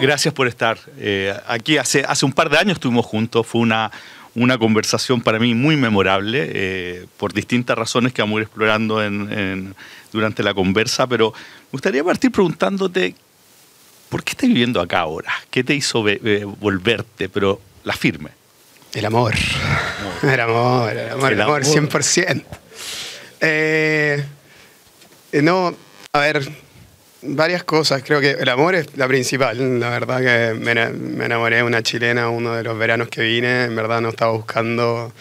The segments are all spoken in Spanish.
Gracias por estar aquí. Hace un par de años estuvimos juntos. Fue una conversación para mí muy memorable, por distintas razones que vamos a ir explorando durante la conversa, pero me gustaría partir preguntándote, ¿por qué estás viviendo acá ahora? ¿Qué te hizo volverte, pero la firme? El amor. El amor, 100%. No, a ver, varias cosas. Creo que el amor es la principal. La verdad que me enamoré de una chilena uno de los veranos que vine. En verdad no estaba buscando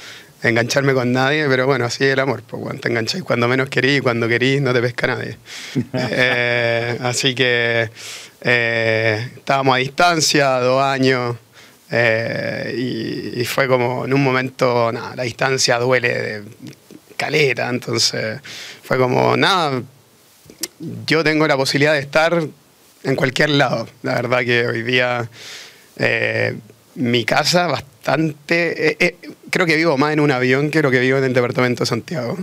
engancharme con nadie, pero bueno, así es el amor. Pues bueno, te engancháis cuando menos querís y cuando querís no te pesca nadie. Así que estábamos a distancia, 2 años. Y fue como en un momento, nada, la distancia duele de caleta, entonces fue como, nada, yo tengo la posibilidad de estar en cualquier lado. La verdad que hoy día mi casa bastante, creo que vivo más en un avión que lo que vivo en el departamento de Santiago.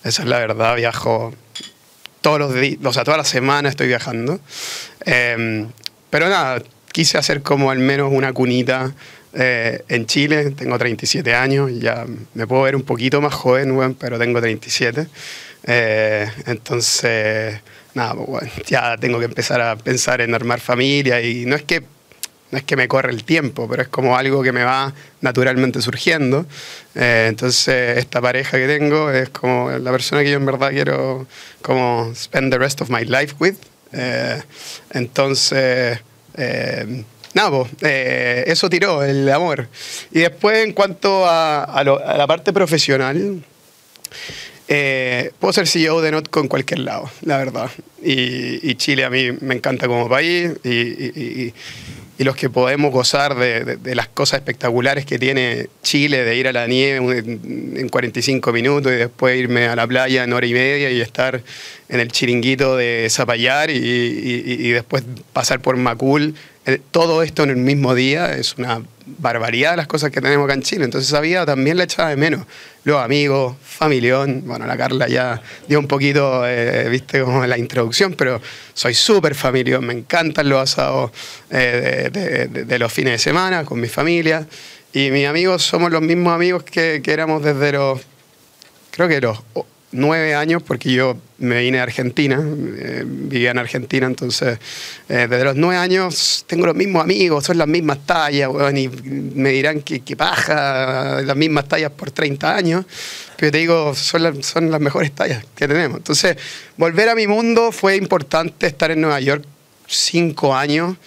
Esa es la verdad, viajo todos los días, o sea, toda la semana estoy viajando. Pero nada, quise hacer como al menos una cunita en Chile. Tengo 37 años, ya me puedo ver un poquito más joven, bueno, pero tengo 37. Entonces, nada, pues, bueno, ya tengo que empezar a pensar en armar familia y no es que me corre el tiempo, pero es como algo que me va naturalmente surgiendo. Entonces, esta pareja que tengo es como la persona que yo en verdad quiero como spend the rest of my life with. Entonces... nada, pues, eso tiró el amor. Y después, en cuanto a la parte profesional, puedo ser CEO de Notco en cualquier lado, la verdad. Y Chile a mí me encanta como país y los que podemos gozar de las cosas espectaculares que tiene Chile, de ir a la nieve en 45 minutos y después irme a la playa en 1 hora y media y estar en el chiringuito de Zapallar y después pasar por Macul. Todo esto en el mismo día es una barbaridad las cosas que tenemos acá en Chile. Entonces esa vida también la echaba de menos. Los amigos, familión. Bueno, la Carla ya dio un poquito, viste, como la introducción, pero soy súper familión. Me encantan los asados de los fines de semana con mi familia. Y mis amigos somos los mismos amigos que éramos desde creo que los 9 años, porque yo me vine a Argentina, vivía en Argentina, entonces desde los 9 años tengo los mismos amigos, son las mismas tallas, bueno, y me dirán que paja, las mismas tallas por 30 años, pero te digo, son las mejores tallas que tenemos. Entonces, volver a mi mundo fue importante. Estar en Nueva York 5 años,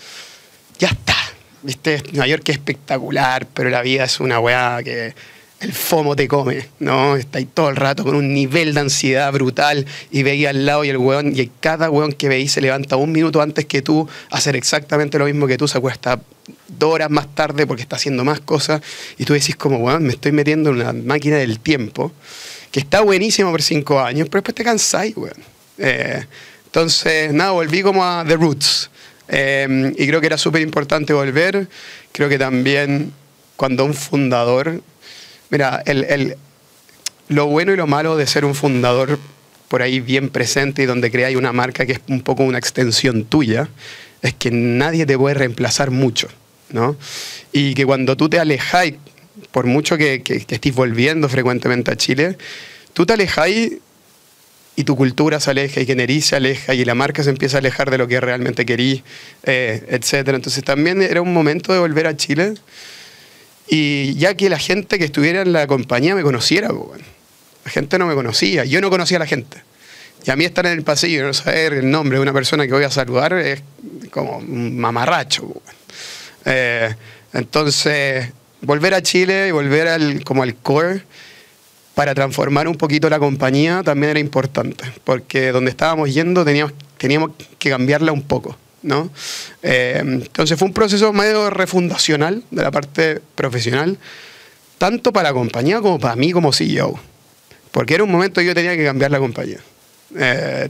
ya está, ¿viste? Nueva York es espectacular, pero la vida es una weá que... el FOMO te come, ¿no? Está ahí todo el rato con un nivel de ansiedad brutal y veis al lado y cada weón que veis se levanta 1 minuto antes que tú a hacer exactamente lo mismo que tú, se acuesta 2 horas más tarde porque está haciendo más cosas y tú decís como, weón, me estoy metiendo en una máquina del tiempo que está buenísimo por 5 años, pero después te cansáis, weón. Entonces, nada, volví como a The Roots y creo que era súper importante volver. Creo que también cuando un fundador... Mira, lo bueno y lo malo de ser un fundador por ahí bien presente y donde creáis una marca que es un poco una extensión tuya, es que nadie te puede reemplazar mucho, ¿no? Y que cuando tú te alejáis, por mucho que estés volviendo frecuentemente a Chile, tú te alejáis y tu cultura se aleja y que Neri se aleja y la marca se empieza a alejar de lo que realmente querís, etc. Entonces también era un momento de volver a Chile. Y ya que la gente que estuviera en la compañía me conociera, bueno. La gente no me conocía, yo no conocía a la gente. Y a mí estar en el pasillo y no saber el nombre de una persona que voy a saludar es como un mamarracho. Bueno. Entonces, volver a Chile y volver como al core para transformar un poquito la compañía también era importante, porque donde estábamos yendo teníamos que cambiarla un poco, ¿no? Entonces fue un proceso medio refundacional de la parte profesional, tanto para la compañía como para mí como CEO, porque era un momento que yo tenía que cambiar la compañía.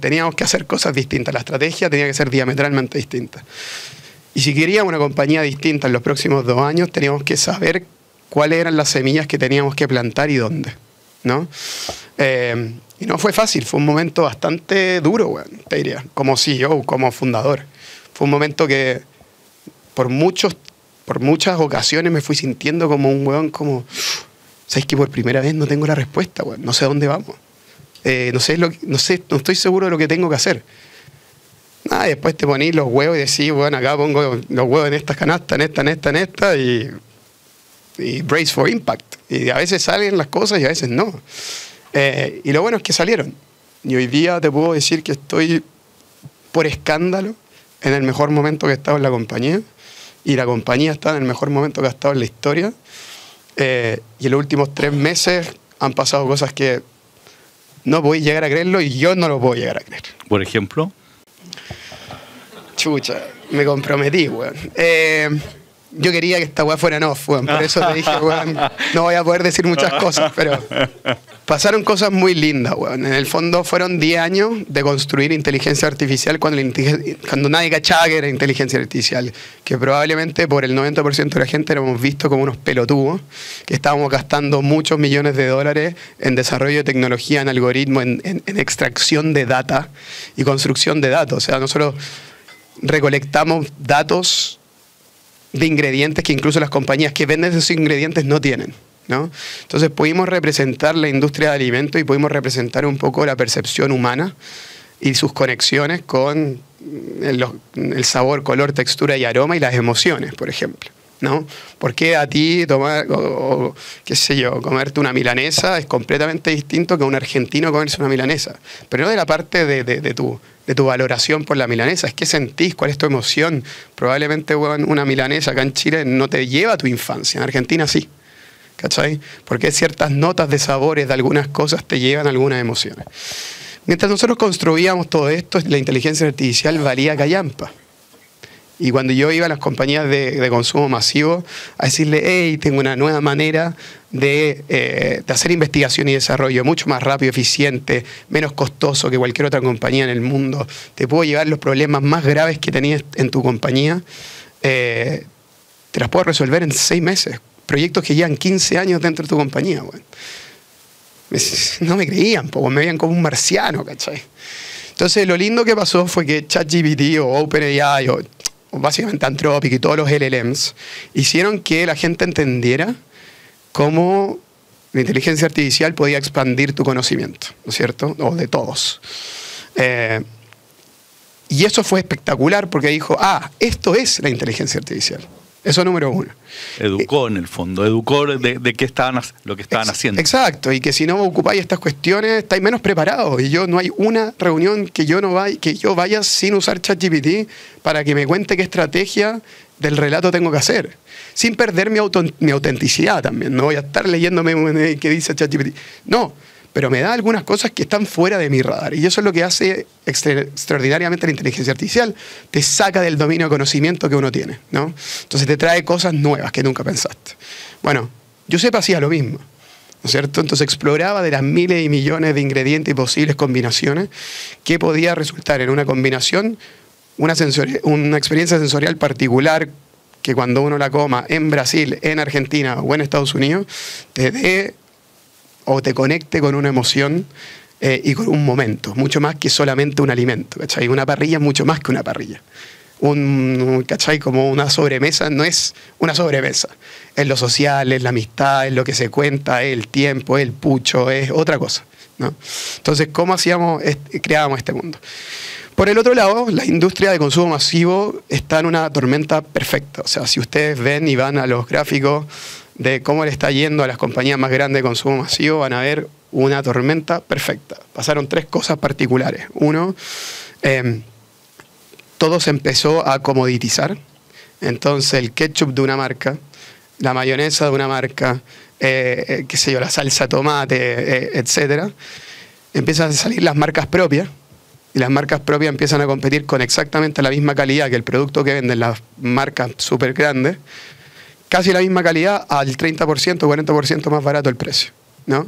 Teníamos que hacer cosas distintas, la estrategia tenía que ser diametralmente distinta. Y si queríamos una compañía distinta en los próximos 2 años, teníamos que saber cuáles eran las semillas que teníamos que plantar y dónde, ¿no? Y no fue fácil, fue un momento bastante duro, bueno, te diría, como CEO, como fundador. Fue un momento que por muchas ocasiones me fui sintiendo como un weón, como, ¿sabes que por primera vez no tengo la respuesta, weón? No sé a dónde vamos. No estoy seguro de lo que tengo que hacer. Y después te ponís los huevos y decís, bueno, acá pongo los huevos en esta canasta, en esta, y brace for impact. Y a veces salen las cosas y a veces no. Y lo bueno es que salieron. Y hoy día te puedo decir que estoy, por escándalo, en el mejor momento que he estado en la compañía. Y la compañía está en el mejor momento que ha estado en la historia. Y en los últimos 3 meses han pasado cosas que no podéis llegar a creerlo y yo no lo puedo llegar a creer. Por ejemplo. Chucha, me comprometí, weón. Yo quería que esta weá fuera en off, weón. Por eso te dije, weón, no voy a poder decir muchas cosas, pero pasaron cosas muy lindas, weón. En el fondo fueron 10 años de construir inteligencia artificial cuando nadie cachaba que era inteligencia artificial. Que probablemente por el 90% de la gente éramos vistos como unos pelotudos, que estábamos gastando muchos millones de dólares en desarrollo de tecnología, en algoritmos, en extracción de data y construcción de datos. O sea, nosotros recolectamos datos de ingredientes que incluso las compañías que venden esos ingredientes no tienen, ¿no? Entonces pudimos representar la industria de alimentos y pudimos representar un poco la percepción humana y sus conexiones con el sabor, color, textura y aroma y las emociones, por ejemplo, ¿no? Porque a ti tomar, o qué sé yo, comerte una milanesa es completamente distinto que a un argentino comerse una milanesa, pero no de la parte de tu valoración por la milanesa, es qué sentís, cuál es tu emoción. Probablemente, bueno, una milanesa acá en Chile no te lleva a tu infancia, en Argentina sí, ¿cachai? Porque ciertas notas de sabores de algunas cosas te llevan a algunas emociones. Mientras nosotros construíamos todo esto, la inteligencia artificial valía callampa. Y cuando yo iba a las compañías de consumo masivo a decirle, hey, tengo una nueva manera de hacer investigación y desarrollo mucho más rápido, eficiente, menos costoso que cualquier otra compañía en el mundo, te puedo llevar los problemas más graves que tenías en tu compañía, te las puedo resolver en 6 meses. Proyectos que llevan 15 años dentro de tu compañía, bueno. No me creían, me veían como un marciano, ¿cachai? Entonces lo lindo que pasó fue que ChatGPT o OpenAI o básicamente Anthropic y todos los LLMs hicieron que la gente entendiera cómo la inteligencia artificial podía expandir tu conocimiento, ¿no es cierto? O de todos. Y eso fue espectacular porque dijo, esto es la inteligencia artificial. Eso número 1. Educó en el fondo, educó de qué lo que estaban haciendo. Exacto, y que si no ocupáis estas cuestiones, estáis menos preparados. Y no hay una reunión que yo vaya sin usar ChatGPT para que me cuente qué estrategia del relato tengo que hacer. Sin perder mi autenticidad también. No voy a estar leyéndome qué dice ChatGPT. No, pero me da algunas cosas que están fuera de mi radar. Y eso es lo que hace extraordinariamente la inteligencia artificial. Te saca del dominio de conocimiento que uno tiene, ¿no? Entonces te trae cosas nuevas que nunca pensaste. Bueno, Giuseppe hacía lo mismo, ¿no es cierto? Entonces exploraba de las miles y millones de ingredientes y posibles combinaciones que podía resultar en una combinación, una experiencia sensorial particular que cuando uno la coma en Brasil, en Argentina o en Estados Unidos, te dé o te conecte con una emoción y con un momento, mucho más que solamente un alimento, ¿cachai? Una parrilla es mucho más que una parrilla. ¿Cachai? Como una sobremesa no es una sobremesa. Es lo social, es la amistad, es lo que se cuenta, es el tiempo, es el pucho, es otra cosa, ¿no? Entonces, ¿cómo creábamos este mundo? Por el otro lado, la industria de consumo masivo está en una tormenta perfecta. O sea, si ustedes ven y van a los gráficos de cómo le está yendo a las compañías más grandes de consumo masivo, van a ver una tormenta perfecta. Pasaron 3 cosas particulares. 1, todo se empezó a comoditizar. Entonces el ketchup de una marca, la mayonesa de una marca, qué sé yo, la salsa de tomate, etcétera, empiezan a salir las marcas propias. Y las marcas propias empiezan a competir con exactamente la misma calidad que el producto que venden las marcas súper grandes, casi la misma calidad al 30%, 40% más barato el precio, ¿no?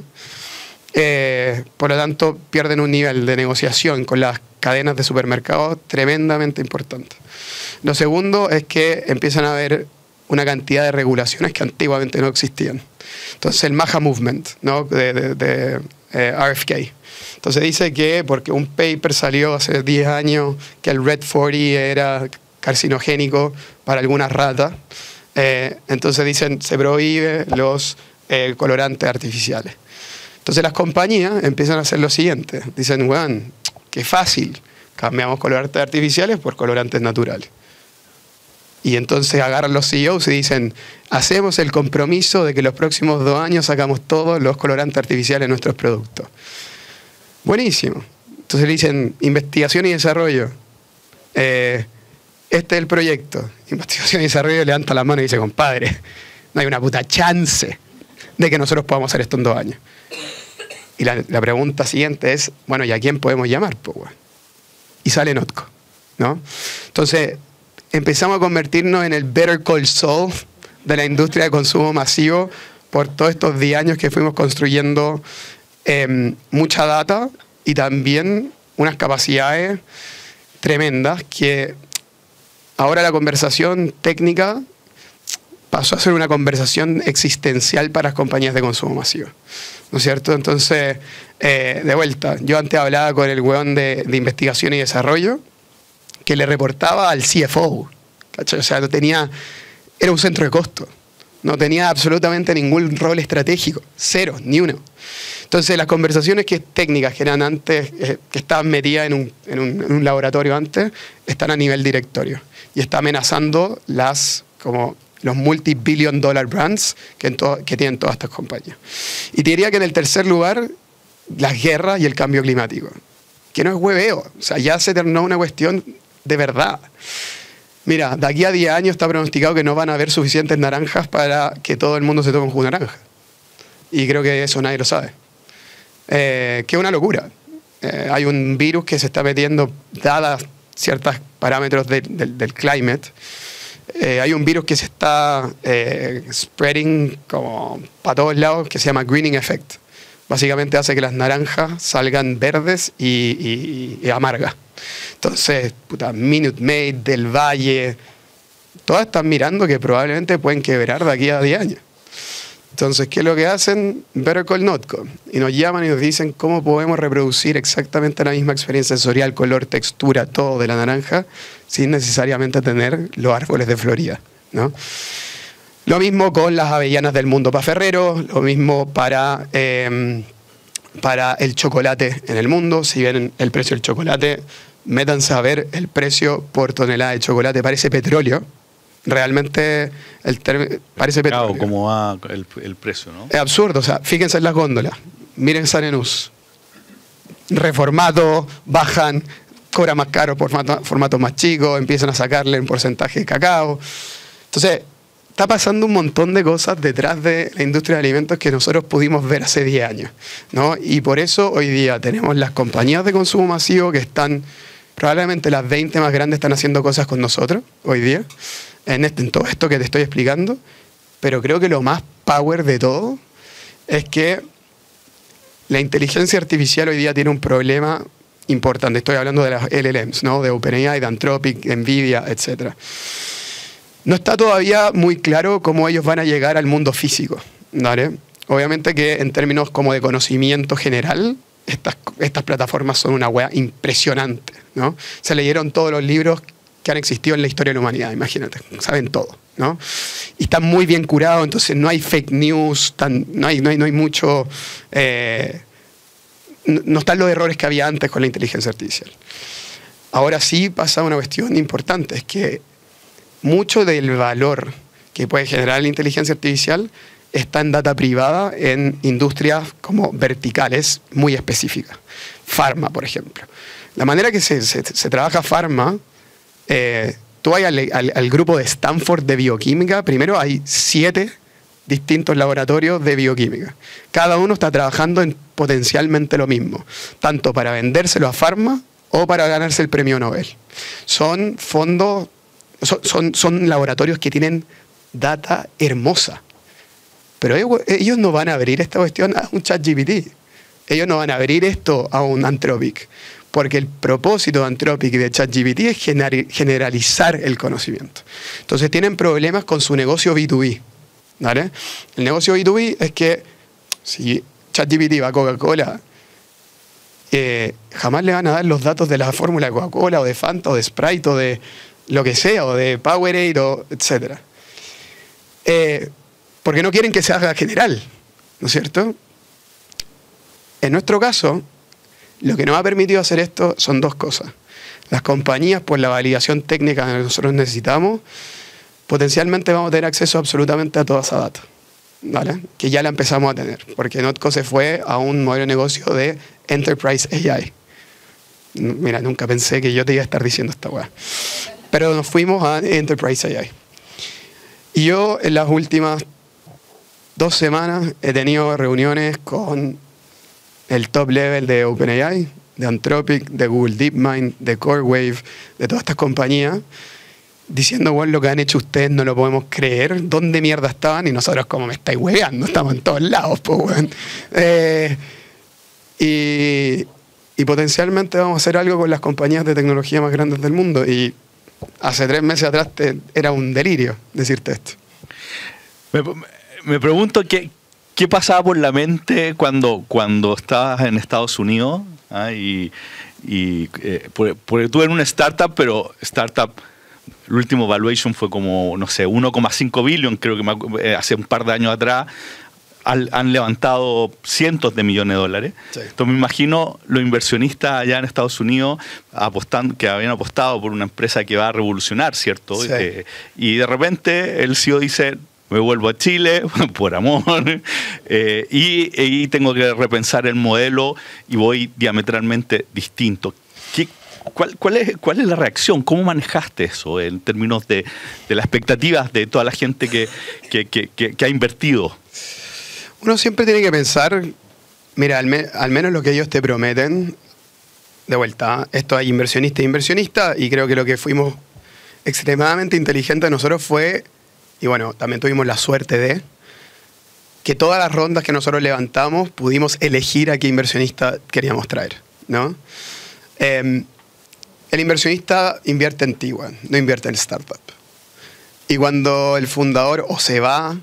Por lo tanto, pierden un nivel de negociación con las cadenas de supermercados tremendamente importantes. Lo segundo es que empiezan a haber una cantidad de regulaciones que antiguamente no existían. Entonces el MAHA Movement, ¿no? de RFK. Entonces dice que porque un paper salió hace 10 años que el Red 40 era carcinogénico para algunas ratas, entonces dicen se prohíbe los colorantes artificiales. Entonces las compañías empiezan a hacer lo siguiente. Dicen, weón, qué fácil, cambiamos colorantes artificiales por colorantes naturales. Y entonces agarran los CEOs y dicen, hacemos el compromiso de que los próximos 2 años sacamos todos los colorantes artificiales de nuestros productos. Buenísimo. Entonces le dicen, investigación y desarrollo. Este es el proyecto. Investigación y desarrollo levanta la mano y dice, compadre, no hay una puta chance de que nosotros podamos hacer esto en 2 años. Y la pregunta siguiente es, bueno, ¿y a quién podemos llamar? Pues, bueno. Y sale Notco, ¿no? Entonces empezamos a convertirnos en el Better Call Saul de la industria de consumo masivo por todos estos 10 años que fuimos construyendo mucha data y también unas capacidades tremendas que ahora la conversación técnica pasó a ser una conversación existencial para las compañías de consumo masivo, ¿no es cierto? Entonces, de vuelta, yo antes hablaba con el weón de investigación y desarrollo que le reportaba al CFO, ¿cachai? O sea, era un centro de costo, no tenía absolutamente ningún rol estratégico, cero, ni uno. Entonces las conversaciones técnicas que eran antes, que estaban metidas en un laboratorio antes, están a nivel directorio y está amenazando como los multi-billion dollar brands que tienen todas estas compañías. Y te diría que en el tercer lugar, las guerras y el cambio climático, que no es hueveo, o sea, ya se tornó una cuestión de verdad. Mira, de aquí a 10 años está pronosticado que no van a haber suficientes naranjas para que todo el mundo se tome un jugo de naranja. Y creo que eso nadie lo sabe. Que es una locura. Hay un virus que se está metiendo, dadas ciertos parámetros del climate. Hay un virus que se está spreading como para todos lados, que se llama greening effect. Básicamente hace que las naranjas salgan verdes y amargas. Entonces, puta, Minute Maid, Del Valle, todas están mirando que probablemente pueden quebrar de aquí a 10 años. Entonces, ¿qué es lo que hacen? Better Call Notco. Y nos llaman y nos dicen cómo podemos reproducir exactamente la misma experiencia sensorial, color, textura, todo de la naranja, sin necesariamente tener los árboles de Florida, ¿no? Lo mismo con las avellanas del mundo para Ferrero, lo mismo para el chocolate en el mundo. Si ven el precio del chocolate, métanse a ver el precio por tonelada de chocolate. Parece petróleo. Realmente parece petróleo. Claro, como va el precio, ¿no? Es absurdo. O sea, fíjense en las góndolas. Miren San Enús. Reformato, bajan, cobra más caro por formato más chico, empiezan a sacarle un porcentaje de cacao. Entonces, está pasando un montón de cosas detrás de la industria de alimentos que nosotros pudimos ver hace 10 años, ¿no? Y por eso hoy día tenemos las compañías de consumo masivo que están, probablemente las 20 más grandes están haciendo cosas con nosotros hoy día, en todo esto que te estoy explicando, pero creo que lo más power de todo es que la inteligencia artificial hoy día tiene un problema importante. Estoy hablando de las LLMs, ¿no? De OpenAI, de Anthropic, de NVIDIA, etc. No está todavía muy claro cómo ellos van a llegar al mundo físico, ¿vale? Obviamente que en términos como de conocimiento general, estas plataformas son una wea impresionante, ¿no? Se leyeron todos los libros que han existido en la historia de la humanidad, imagínate, saben todo, ¿no? Y están muy bien curados, entonces no hay fake news, no hay mucho... no están los errores que había antes con la inteligencia artificial. Ahora sí pasa una cuestión importante, es que mucho del valor que puede generar la inteligencia artificial está en data privada en industrias como verticales muy específicas. Pharma, por ejemplo. La manera que se trabaja pharma, tú vas al grupo de Stanford de bioquímica, primero hay 7 distintos laboratorios de bioquímica. Cada uno está trabajando en potencialmente lo mismo, tanto para vendérselo a pharma o para ganarse el premio Nobel. Son fondos... Son laboratorios que tienen data hermosa. Pero ellos no van a abrir esta cuestión a un ChatGPT. Ellos no van a abrir esto a un Anthropic. porque el propósito de Anthropic y de ChatGPT es generalizar el conocimiento. Entonces tienen problemas con su negocio B2B, ¿vale? El negocio B2B es que si ChatGPT va a Coca-Cola, jamás le van a dar los datos de la fórmula de Coca-Cola o de Fanta o de Sprite o de lo que sea, o de Powerade, o etc. Porque no quieren que se haga general, ¿no es cierto? En nuestro caso, lo que nos ha permitido hacer esto son dos cosas. Las compañías, por la validación técnica que nosotros necesitamos, potencialmente vamos a tener acceso absolutamente a toda esa data, ¿vale? Que ya la empezamos a tener, porque Notco se fue a un modelo de negocio de Enterprise AI. Mira, nunca pensé que yo te iba a estar diciendo esta weá. Pero nos fuimos a Enterprise AI. Y yo en las últimas 2 semanas he tenido reuniones con el top level de OpenAI, de Anthropic, de Google DeepMind, de CoreWave, de todas estas compañías, diciendo, bueno, lo que han hecho ustedes no lo podemos creer, ¿dónde mierda estaban? Y nosotros, como me estáis hueveando, estamos en todos lados, pues, weón. Y potencialmente vamos a hacer algo con las compañías de tecnología más grandes del mundo. Y hace 3 meses atrás era un delirio decirte esto. Me pregunto qué pasaba por la mente cuando estabas en Estados Unidos, ¿ah? Porque tú eres una startup, pero startup, el último valuation fue como, no sé, 1,5 billion, creo que hace un par de años atrás. Han levantado cientos de millones de dólares. Sí. Entonces me imagino los inversionistas allá en Estados Unidos que habían apostado por una empresa que va a revolucionar, ¿cierto? Sí. Y de repente el CEO dice, me vuelvo a Chile por amor y tengo que repensar el modelo y voy diametralmente distinto. ¿Cuál es la reacción? ¿Cómo manejaste eso en términos de las expectativas de toda la gente que ha invertido? Uno siempre tiene que pensar, mira, al menos lo que ellos te prometen, de vuelta, esto hay inversionista, y creo que lo que fuimos extremadamente inteligentes nosotros fue, y bueno, también tuvimos la suerte de, que todas las rondas que nosotros levantamos pudimos elegir a qué inversionista queríamos traer, ¿no? El inversionista invierte en ti, no invierte en startup. Y cuando el fundador o se va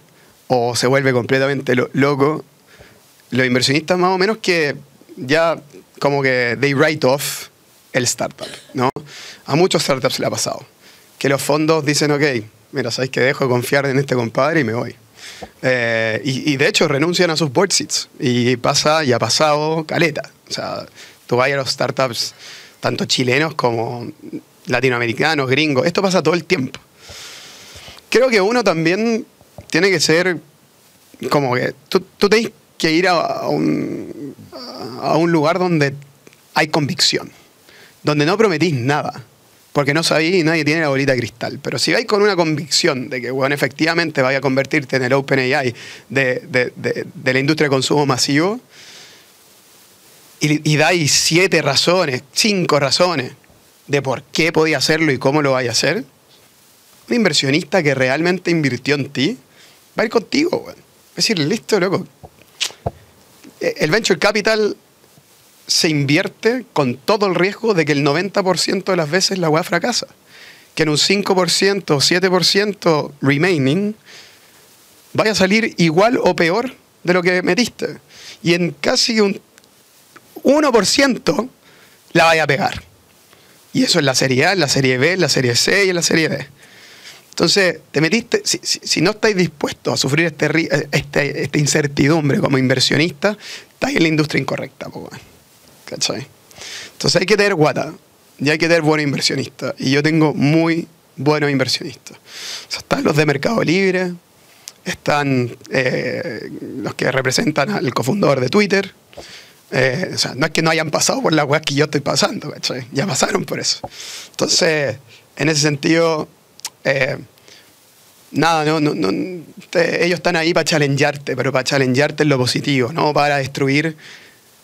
o se vuelve completamente loco, los inversionistas más o menos que ya como que they write off el startup, ¿no? A muchos startups le ha pasado. Que los fondos dicen, ok, mira, ¿sabes qué? Dejo de confiar en este compadre y me voy. Y de hecho renuncian a sus board seats. Y ha pasado caleta. O sea, tú vas a los startups, tanto chilenos como latinoamericanos, gringos. Esto pasa todo el tiempo. Creo que uno también tiene que ser como que tú tenés que ir a un lugar donde hay convicción, donde no prometís nada, porque no sabís y nadie tiene la bolita de cristal. Pero si vais con una convicción de que, bueno, efectivamente vaya a convertirte en el OpenAI de la industria de consumo masivo, y dais 7 razones, 5 razones de por qué podía hacerlo y cómo lo vaya a hacer, un inversionista que realmente invirtió en ti va a ir contigo, güey. Va a decir, listo, loco. El venture capital se invierte con todo el riesgo de que el 90% de las veces la weá fracasa. Que en un 5% o 7% remaining vaya a salir igual o peor de lo que metiste. Y en casi un 1% la vaya a pegar. Y eso es la serie A, en la serie B, en la serie C y en la serie D. Entonces, te metiste, si no estáis dispuestos a sufrir esta incertidumbre como inversionista, estáis en la industria incorrecta, ¿cachai? Entonces hay que tener guata y hay que tener buenos inversionistas. Y yo tengo muy buenos inversionistas. O sea, están los de Mercado Libre, están los que representan al cofundador de Twitter. O sea, no es que no hayan pasado por las weas que yo estoy pasando, ¿cachai? Ya pasaron por eso. Entonces, en ese sentido, nada, ellos están ahí para challengearte, pero para challengearte en lo positivo, no para destruir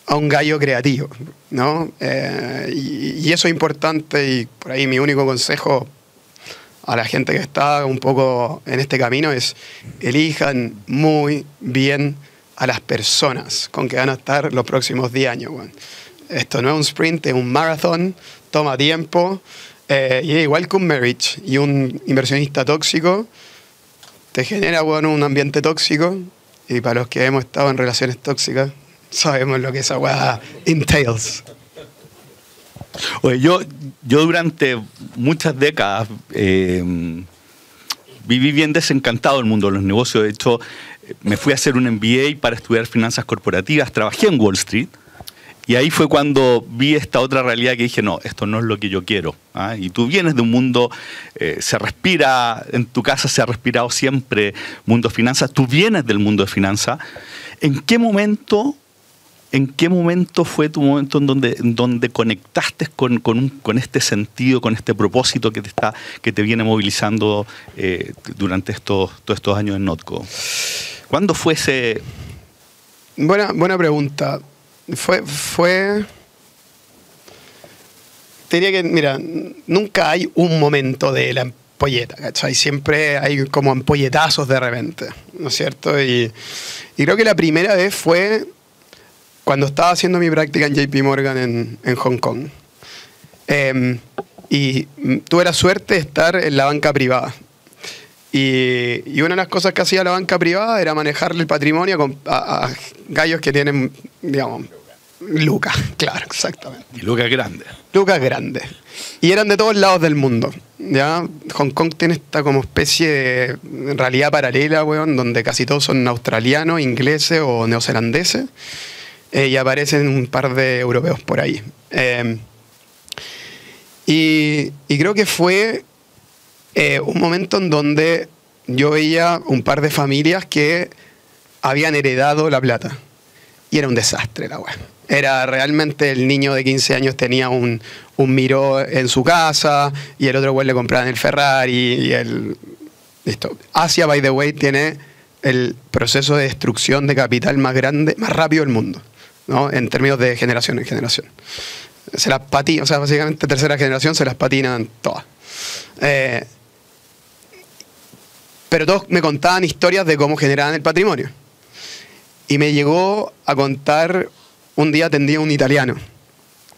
a un gallo creativo, ¿no? Y eso es importante, y por ahí mi único consejo a la gente que está un poco en este camino es: elijan muy bien a las personas con que van a estar los próximos 10 años, bueno. esto no es un sprint, es un marathon, toma tiempo, y es igual que un marriage. Y un inversionista tóxico te genera, bueno, un ambiente tóxico, y para los que hemos estado en relaciones tóxicas, sabemos lo que esa weá entails. Oye, yo durante muchas décadas viví bien desencantado del mundo de los negocios. De hecho, me fui a hacer un MBA para estudiar finanzas corporativas, trabajé en Wall Street, y ahí fue cuando vi esta otra realidad que dije, no, esto no es lo que yo quiero. ¿Ah? Y tú vienes de un mundo, se respira, en tu casa se ha respirado siempre mundo de finanzas, tú vienes del mundo de finanzas. ¿En qué momento fue tu momento en donde conectaste con este sentido, con este propósito que te viene movilizando durante todos estos años en Notco? ¿Cuándo fue ese...? Buena pregunta. Te diría que, mira, nunca hay un momento de la ampolleta, ¿cachai? Siempre hay como ampolletazos de repente, ¿no es cierto? Y creo que la primera vez fue cuando estaba haciendo mi práctica en JP Morgan en Hong Kong. Y tuve la suerte de estar en la banca privada. Y una de las cosas que hacía la banca privada era manejarle el patrimonio a gallos que tienen, digamos, lucas, claro, exactamente. Y lucas grandes. Lucas grandes. Y eran de todos lados del mundo. ¿Ya? Hong Kong tiene esta como especie de realidad paralela, weón, donde casi todos son australianos, ingleses o neozelandeses. Y aparecen un par de europeos por ahí. Y creo que fue un momento en donde yo veía un par de familias que habían heredado la plata. Y era un desastre la weá. Era realmente el niño de 15 años tenía un Miró en su casa y el otro güey le compraban el Ferrari y el... Listo. Asia, by the way, tiene el proceso de destrucción de capital más grande, más rápido del mundo, ¿no? En términos de generación en generación. Se las patina, o sea, básicamente tercera generación se las patinan todas. Pero todos me contaban historias de cómo generaban el patrimonio. Y me llegó a contar, un día atendí a un italiano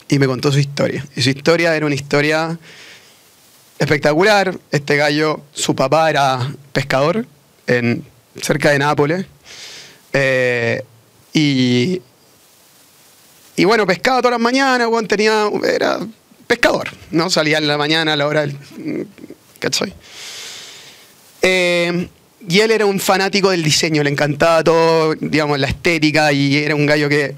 y me contó su historia. Y su historia era una historia espectacular. Este gallo, su papá era pescador cerca de Nápoles. Y bueno, pescaba todas las mañanas, bueno, era pescador, ¿no? Salía en la mañana a la hora del... ¿Cachai? Y él era un fanático del diseño, le encantaba todo, digamos, la estética, y era un gallo que...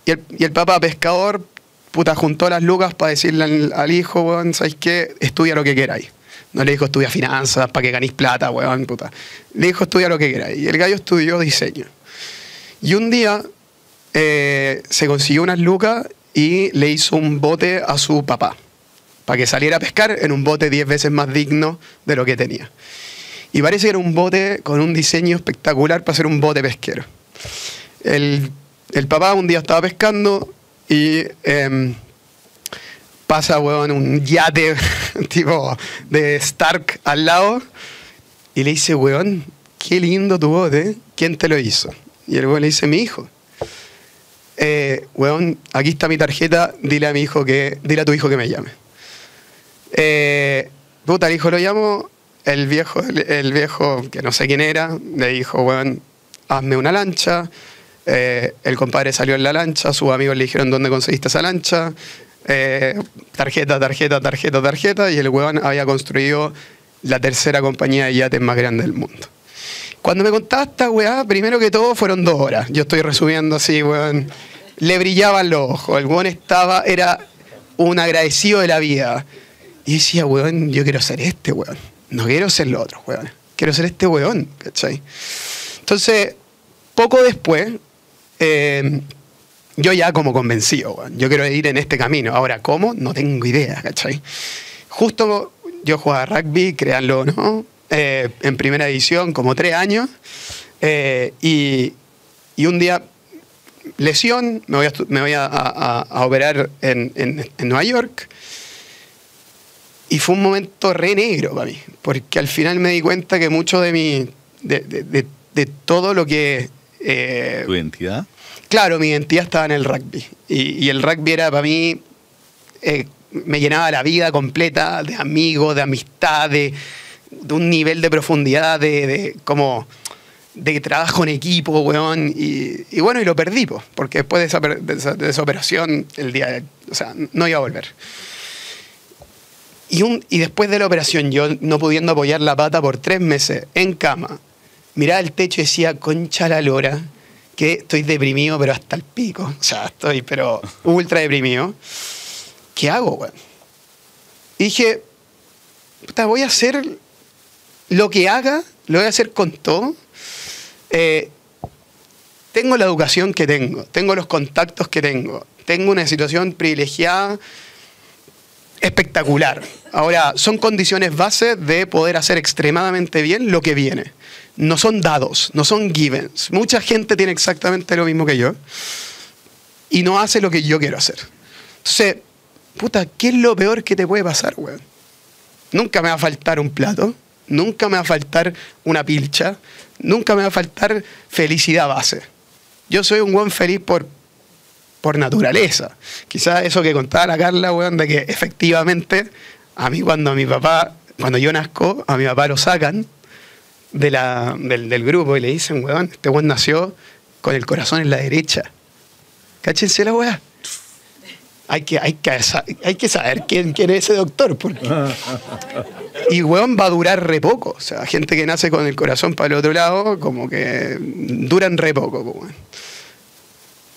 Y el papá pescador, puta, juntó las lucas para decirle al hijo, weón, ¿sabes qué? Estudia lo que queráis. No le dijo estudia finanzas para que ganéis plata, weón, puta. Le dijo estudia lo que queráis. Y el gallo estudió diseño. Y un día se consiguió unas lucas y le hizo un bote a su papá para que saliera a pescar en un bote 10 veces más digno de lo que tenía. Y parece que era un bote con un diseño espectacular para ser un bote pesquero. El papá un día estaba pescando y pasa, weón, un yate tipo de Stark al lado y le dice, weón, qué lindo tu bote, ¿quién te lo hizo? Y el weón le dice, mi hijo. Weón, aquí está mi tarjeta, dile a tu hijo que me llame. Puta, el hijo lo llamo, el viejo, que no sé quién era, le dijo, weón, hazme una lancha. El compadre salió en la lancha, sus amigos le dijeron, ¿dónde conseguiste esa lancha? Tarjeta, y el weón había construido la tercera compañía de yates más grande del mundo. Cuando me contaba esta weá, primero que todo fueron 2 horas. Yo estoy resumiendo así, weón. Le brillaban los ojos. El weón era un agradecido de la vida. Y decía, weón, yo quiero ser este weón. No quiero ser lo otro, weón. Quiero ser este weón, ¿cachai? Entonces, poco después, yo ya como convencido, weón. Yo quiero ir en este camino. Ahora, ¿cómo? No tengo idea, ¿cachai? Justo yo jugaba rugby, créanlo, ¿no? En primera división, como 3 años. Y un día, lesión, me voy a operar en Nueva York. Y fue un momento re negro para mí, porque al final me di cuenta que mucho de todo lo que ¿Tu identidad? Claro, mi identidad estaba en el rugby. Y el rugby era para mí, me llenaba la vida completa de amigos, de amistad, de un nivel de profundidad, como de trabajo en equipo, weón. Y bueno, y lo perdí, po, porque después de esa operación, o sea, no iba a volver. Y después de la operación, yo no pudiendo apoyar la pata por 3 meses en cama, miraba el techo y decía, concha la lora, que estoy deprimido, pero hasta el pico. O sea, estoy, pero ultra deprimido. ¿Qué hago, weón? Y dije, puta, voy a hacer lo que haga, lo voy a hacer con todo. Tengo la educación que tengo los contactos que tengo una situación privilegiada espectacular. Ahora, son condiciones base de poder hacer extremadamente bien lo que viene. No son dados, no son givens. Mucha gente tiene exactamente lo mismo que yo y no hace lo que yo quiero hacer. Entonces, puta, ¿qué es lo peor que te puede pasar, weón? Nunca me va a faltar un plato, nunca me va a faltar una pilcha, nunca me va a faltar felicidad base. Yo soy un weón feliz por naturaleza. Quizás eso que contaba la Carla, weón, de que efectivamente a mí cuando yo nazco, a mi papá lo sacan del grupo y le dicen, weón, este weón nació con el corazón en la derecha. Cáchense la weá. Hay que saber quién es ese doctor. Porque... Y weón va a durar re poco. O sea, gente que nace con el corazón para el otro lado, como que duran re poco, weón.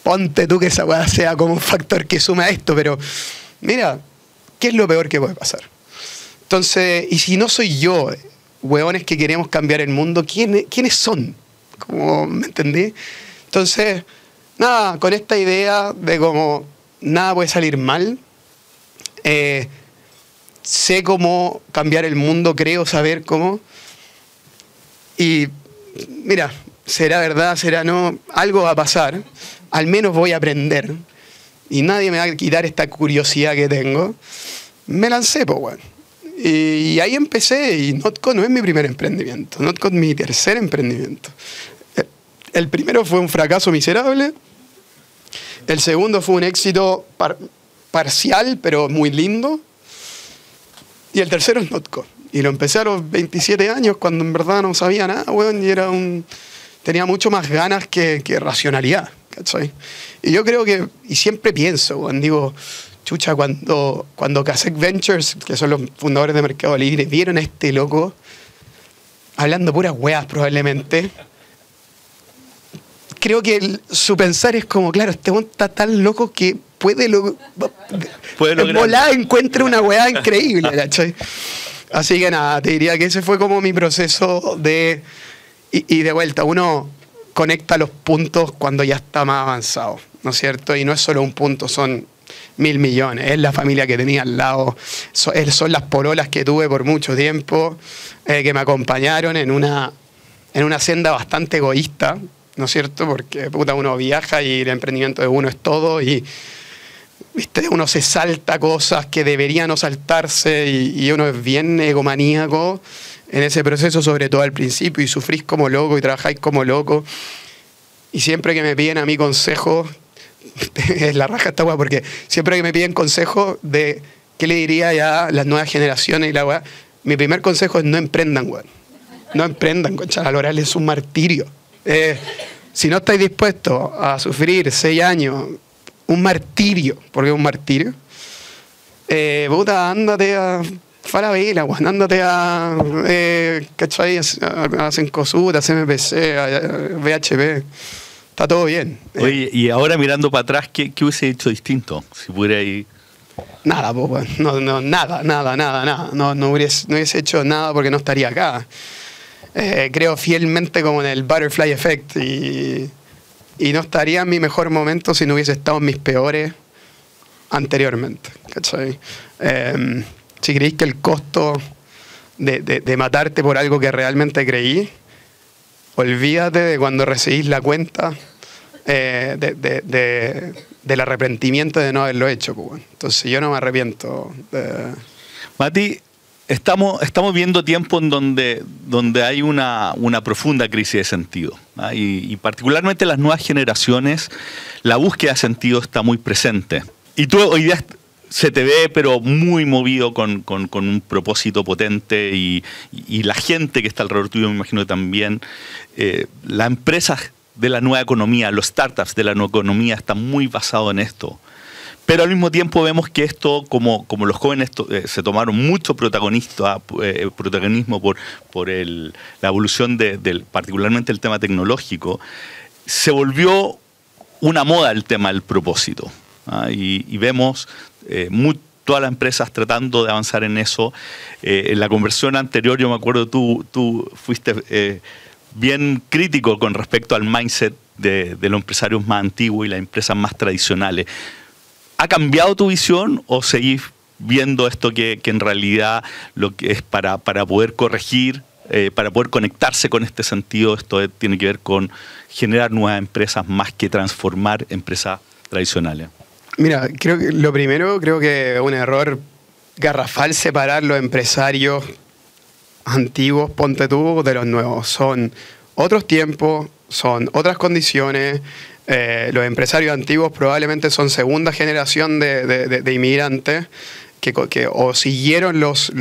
Ponte tú que esa weá sea como un factor que suma a esto, pero mira, ¿qué es lo peor que puede pasar? Entonces, y si no soy yo, hueones que queremos cambiar el mundo, ¿quiénes son? Como, ¿me entendí? Entonces, nada, con esta idea de cómo nada puede salir mal, sé cómo cambiar el mundo, creo saber cómo, y mira, será verdad, será no, algo va a pasar, al menos voy a aprender, y nadie me va a quitar esta curiosidad que tengo. Me lancé, pues, bueno. Y ahí empecé, y Notco no es mi primer emprendimiento, Notco es mi tercer emprendimiento. El primero fue un fracaso miserable, el segundo fue un éxito parcial, pero muy lindo, y el tercero es Notco. Y lo empecé a los 27 años, cuando en verdad no sabía nada, weón, y tenía mucho más ganas que racionalidad, ¿cachai? Y yo creo que, y siempre pienso, weón, digo, chucha, cuando Kasek Ventures, que son los fundadores de Mercado Libre, vieron a este loco hablando puras weas probablemente, creo que su pensar es como, claro, este weón está tan loco que puede lograr. Volada encuentra una wea increíble, ¿cachai? Así que nada, te diría que ese fue como mi proceso y de vuelta, uno conecta los puntos cuando ya está más avanzado, ¿no es cierto? Y no es solo un punto, son 1.000 millones. Es la familia que tenía al lado, son las pololas que tuve por mucho tiempo, que me acompañaron en una senda bastante egoísta, ¿no es cierto? Porque puta, uno viaja y el emprendimiento de uno es todo y ¿viste? Uno se salta cosas que deberían no saltarse y uno es bien egomaníaco en ese proceso, sobre todo al principio, y sufrís como loco y trabajáis como loco. Y siempre que me piden a mí consejos, es la raja esta weá, porque siempre que me piden consejos de qué le diría ya a las nuevas generaciones y la weá, mi primer consejo es no emprendan, weón. No emprendan, concha la lora, es un martirio. Si no estáis dispuestos a sufrir 6 años, un martirio, porque es un martirio, puta, ándate a Falabella, weón, ándate a ¿cachai? A Cencosud, a CMPC, a VHP. Está todo bien. Oye, y ahora mirando para atrás, ¿qué hubiese hecho distinto? Si pudiera ir... Nada, pues, no, nada. No hubiese hecho nada porque no estaría acá. Creo fielmente como en el Butterfly Effect y no estaría en mi mejor momento si no hubiese estado en mis peores anteriormente, ¿cachai? Si creéis que el costo de matarte por algo que realmente creí, olvídate de cuando recibís la cuenta del arrepentimiento de no haberlo hecho. Pues. Entonces yo no me arrepiento. Mati, Estamos viendo tiempos en donde hay una profunda crisis de sentido, ¿ah? Y particularmente las nuevas generaciones, la búsqueda de sentido está muy presente. Y tú hoy día se te ve, pero muy movido con un propósito potente y la gente que está alrededor tuyo, me imagino que también. Las empresas de la nueva economía, los startups de la nueva economía están muy basados en esto. Pero al mismo tiempo vemos que esto, como los jóvenes se tomaron mucho protagonismo por la evolución particularmente el tema tecnológico, se volvió una moda el tema del propósito, ¿ah? Y vemos todas las empresas tratando de avanzar en eso. En la conversación anterior, yo me acuerdo, tú fuiste bien crítico con respecto al mindset de los empresarios más antiguos y las empresas más tradicionales. ¿Ha cambiado tu visión o seguís viendo esto que en realidad lo que es para poder corregir, para poder conectarse con este sentido, esto tiene que ver con generar nuevas empresas más que transformar empresas tradicionales? Mira, creo que es un error garrafal separar los empresarios antiguos, ponte tú, de los nuevos. Son otros tiempos, son otras condiciones. Los empresarios antiguos probablemente son segunda generación de inmigrantes que o siguieron los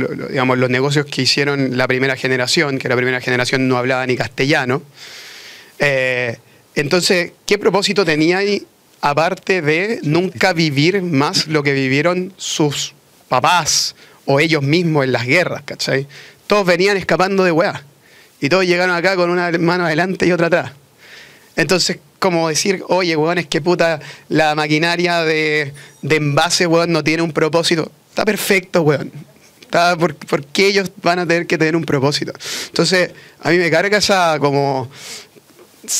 negocios que hicieron la primera generación, que la primera generación no hablaba ni castellano. Entonces, ¿qué propósito tenía ahí aparte de nunca vivir más lo que vivieron sus papás o ellos mismos en las guerras, ¿cachai? Todos venían escapando de weá y todos llegaron acá con una mano adelante y otra atrás. Entonces, como decir, oye, weón, es que puta, la maquinaria de envase, weón, no tiene un propósito. Está perfecto, weón. ¿Por qué ellos van a tener que tener un propósito? Entonces, a mí me carga esa como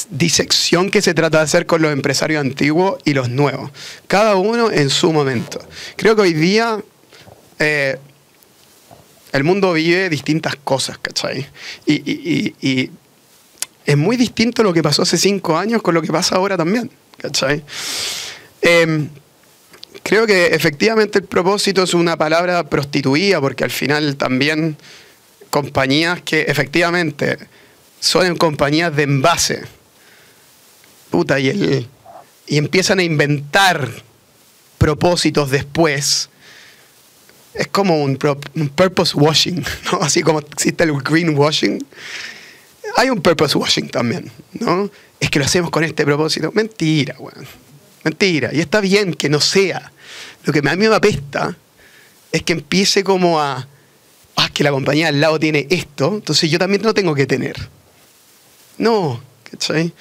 disección que se trata de hacer con los empresarios antiguos y los nuevos. Cada uno en su momento. Creo que hoy día el mundo vive distintas cosas, ¿cachai? Y es muy distinto lo que pasó hace 5 años con lo que pasa ahora también, ¿cachai? Creo que efectivamente el propósito es una palabra prostituida porque al final también compañías que efectivamente son compañías de envase, puta, y empiezan a inventar propósitos después. Es como un purpose washing, ¿no? Así como existe el greenwashing. Hay un purpose washing también, ¿no? Es que lo hacemos con este propósito. Mentira, weón. Mentira. Y está bien que no sea. Lo que a mí me apesta es que empiece como que la compañía al lado tiene esto, entonces yo también lo tengo que tener. No, ¿cachai?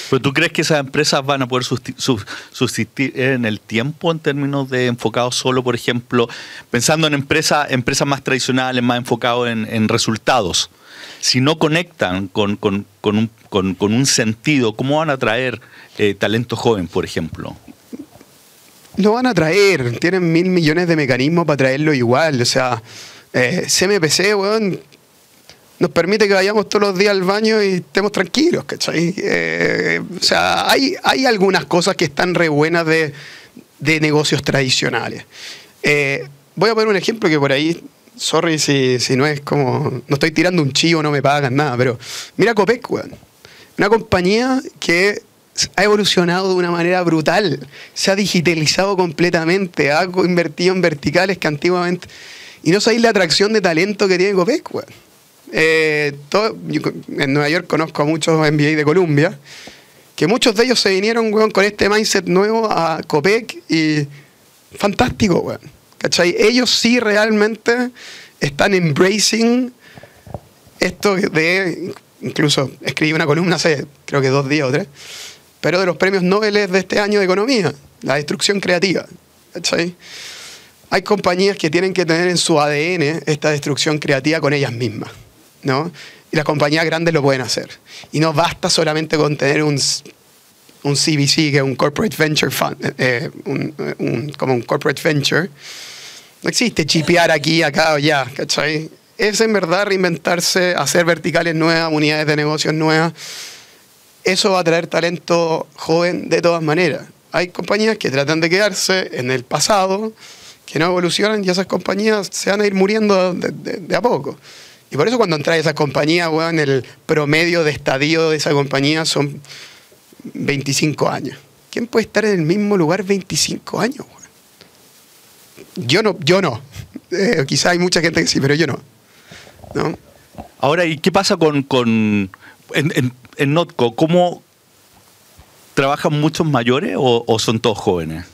¿Pero tú crees que esas empresas van a poder subsistir en el tiempo en términos de enfocados solo, por ejemplo, pensando en empresas más tradicionales, más enfocados en resultados? Si no conectan con un sentido, ¿cómo van a atraer talento joven, por ejemplo? Lo van a traer, tienen 1.000 millones de mecanismos para traerlo igual. O sea, CMPC, weón, nos permite que vayamos todos los días al baño y estemos tranquilos, ¿cachai? O sea, hay algunas cosas que están re buenas de negocios tradicionales. Voy a poner un ejemplo que por ahí, sorry si no es como, no estoy tirando un chivo, no me pagan nada, pero mira Copec, weón. Una compañía que ha evolucionado de una manera brutal, se ha digitalizado completamente, ha invertido en verticales que antiguamente... Y no sabéis la atracción de talento que tiene Copec, weón. Yo en Nueva York conozco a muchos MBA de Columbia, que muchos de ellos se vinieron, weón, con este mindset nuevo a Copec y fantástico, weón. ¿Cachai? Ellos sí realmente están embracing esto de... Incluso escribí una columna hace, creo que 2 días o 3, pero de los premios Nobel de este año de economía, la destrucción creativa. ¿Cachai? Hay compañías que tienen que tener en su ADN esta destrucción creativa con ellas mismas, ¿no? Y las compañías grandes lo pueden hacer. Y no basta solamente con tener un CVC, que es un Corporate Venture Fund, como un Corporate Venture. No existe chipear aquí, acá o allá, ¿cachai? Es en verdad reinventarse, hacer verticales nuevas, unidades de negocios nuevas. Eso va a traer talento joven de todas maneras. Hay compañías que tratan de quedarse en el pasado, que no evolucionan y esas compañías se van a ir muriendo de a poco. Y por eso cuando entras a esas compañías, weón, el promedio de estadio de esa compañía son 25 años. ¿Quién puede estar en el mismo lugar 25 años, weón? Yo no. Quizá hay mucha gente que sí, pero yo no. ¿No? Ahora, ¿y qué pasa en Notco? ¿Cómo trabajan muchos mayores o son todos jóvenes?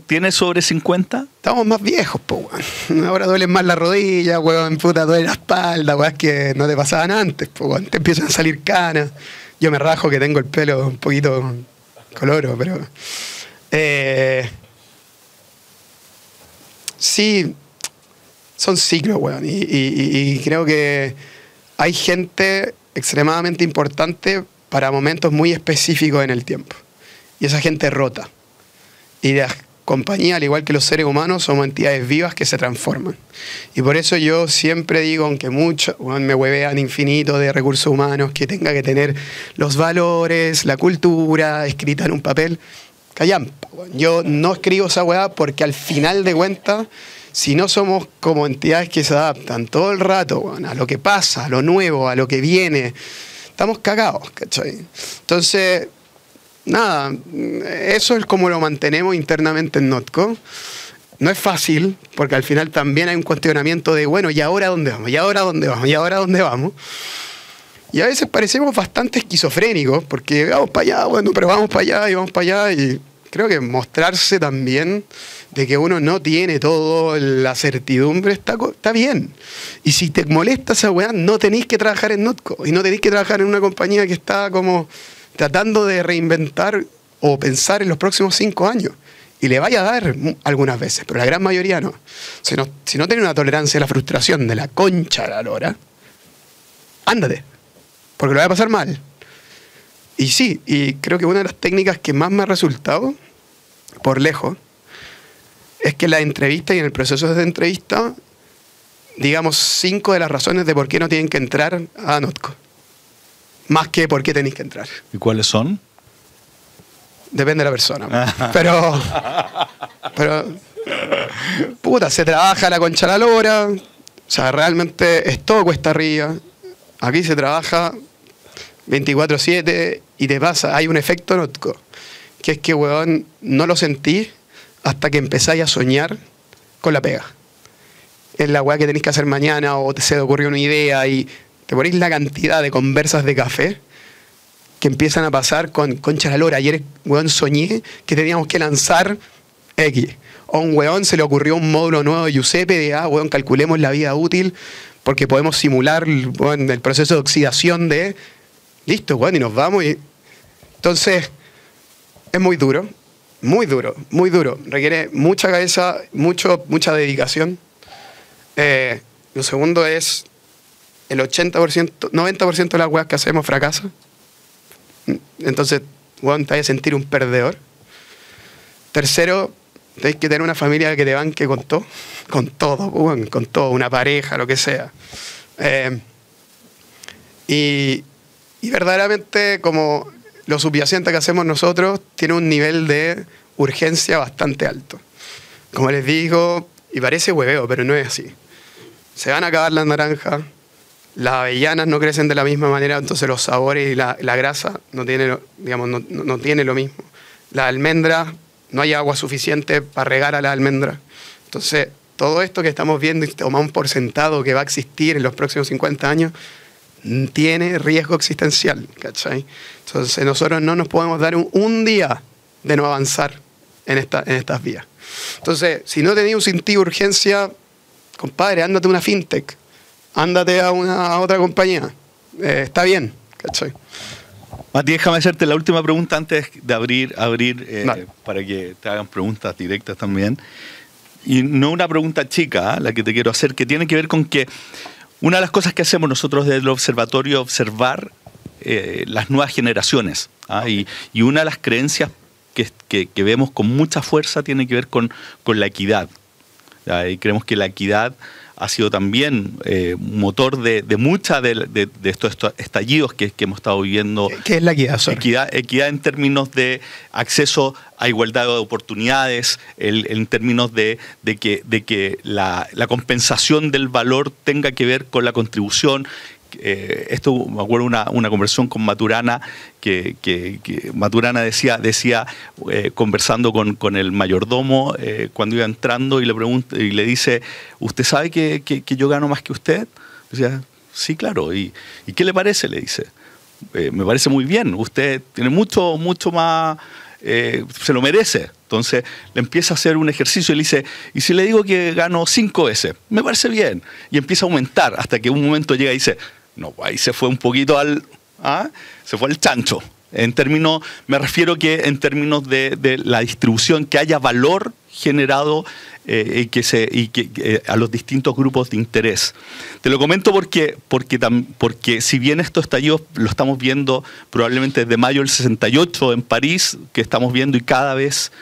¿Tienes sobre 50? Estamos más viejos, po, weón. Ahora duelen más las rodillas, weón, puta, duele la espalda, weón, que no te pasaban antes, po, weón. Te empiezan a salir canas. Yo me rajo que tengo el pelo un poquito coloro, pero... sí, son ciclos, weón. Y creo que hay gente extremadamente importante para momentos muy específicos en el tiempo. Y esa gente rota. Y las compañías, al igual que los seres humanos, somos entidades vivas que se transforman. Y por eso yo siempre digo, aunque muchos me huevean infinito de recursos humanos, que tenga que tener los valores, la cultura escrita en un papel, callampa. Yo no escribo esa hueá porque al final de cuentas, si no somos como entidades que se adaptan todo el rato a lo que pasa, a lo nuevo, a lo que viene, estamos cagados, ¿cachai? Entonces... nada, eso es como lo mantenemos internamente en Notco. No es fácil, porque al final también hay un cuestionamiento de, bueno, ¿y ahora dónde vamos? ¿Y ahora dónde vamos? ¿Y ahora dónde vamos? Y a veces parecemos bastante esquizofrénicos, porque vamos para allá, bueno, pero vamos para allá y vamos para allá. Y creo que mostrarse también de que uno no tiene toda la certidumbre está bien. Y si te molesta esa weá, no tenéis que trabajar en Notco. Y no tenéis que trabajar en una compañía que está como... tratando de reinventar o pensar en los próximos 5 años. Y le vaya a dar algunas veces, pero la gran mayoría no. Si no tiene una tolerancia a la frustración de la concha de la lora, ándate, porque lo va a pasar mal. Y sí, y creo que una de las técnicas que más me ha resultado, por lejos, es que en la entrevista y en el proceso de entrevista, digamos 5 de las razones de por qué no tienen que entrar a Notco. Más que por qué tenéis que entrar. ¿Y cuáles son? Depende de la persona. Pero puta, se trabaja la concha a la lora. O sea, realmente es todo cuesta arriba. Aquí se trabaja 24/7 y te pasa, hay un efecto Notco, que es que, weón, no lo sentís hasta que empezáis a soñar con la pega. Es la weá que tenéis que hacer mañana o se te ocurrió una idea y... te ponéis la cantidad de conversas de café que empiezan a pasar con concha la lora. Ayer, weón, soñé que teníamos que lanzar X. O a un weón se le ocurrió un módulo nuevo de Giuseppe de, weón, calculemos la vida útil porque podemos simular, weón, el proceso de oxidación de... listo, weón, y nos vamos. Entonces, es muy duro, muy duro, muy duro. Requiere mucha cabeza, mucha dedicación. Lo segundo es... el 80%, 90% de las weas que hacemos fracasa. Entonces, weón, te vas a sentir un perdedor. Tercero, tenés que tener una familia que te banque con todo. Con todo, weón, con todo. Una pareja, lo que sea. Y verdaderamente, como lo subyacente que hacemos nosotros, tiene un nivel de urgencia bastante alto. Como les digo, y parece hueveo, pero no es así. Se van a acabar las naranjas. Las avellanas no crecen de la misma manera, entonces los sabores y la grasa no tiene, digamos, no tiene lo mismo. Las almendras, no hay agua suficiente para regar a las almendras. Entonces, todo esto que estamos viendo y tomamos por sentado que va a existir en los próximos 50 años, tiene riesgo existencial, ¿cachai? Entonces, nosotros no nos podemos dar un día de no avanzar en estas vías. Entonces, si no tenéis un sentido de urgencia, compadre, ándate a una fintech. Ándate a otra compañía. Está bien, ¿cachai? Mati, déjame hacerte la última pregunta antes de abrir para que te hagan preguntas directas también. Y no una pregunta chica, la que te quiero hacer, que tiene que ver con que una de las cosas que hacemos nosotros desde el observatorio es observar las nuevas generaciones. Y una de las creencias que vemos con mucha fuerza tiene que ver con la equidad. Y creemos que la equidad ha sido también motor de muchas de estos estallidos que hemos estado viviendo. ¿Qué es la equidad? Equidad en términos de acceso a igualdad de oportunidades, en términos de que la compensación del valor tenga que ver con la contribución. Esto me acuerdo una conversación con Maturana, que Maturana decía conversando con el mayordomo cuando iba entrando, y le pregunta y le dice: ¿usted sabe que yo gano más que usted? Decía: sí, claro. ¿Y qué le parece? Le dice: me parece muy bien, usted tiene mucho más, se lo merece. Entonces le empieza a hacer un ejercicio y le dice: ¿y si le digo que gano 5 veces? Me parece bien. Y empieza a aumentar hasta que un momento llega y dice: no, ahí se fue un poquito se fue al chancho. En términos, me refiero que en términos de la distribución, que haya valor generado y que a los distintos grupos de interés. Te lo comento porque si bien estos estallidos lo estamos viendo probablemente desde mayo del 68 en París, que estamos viendo y cada vez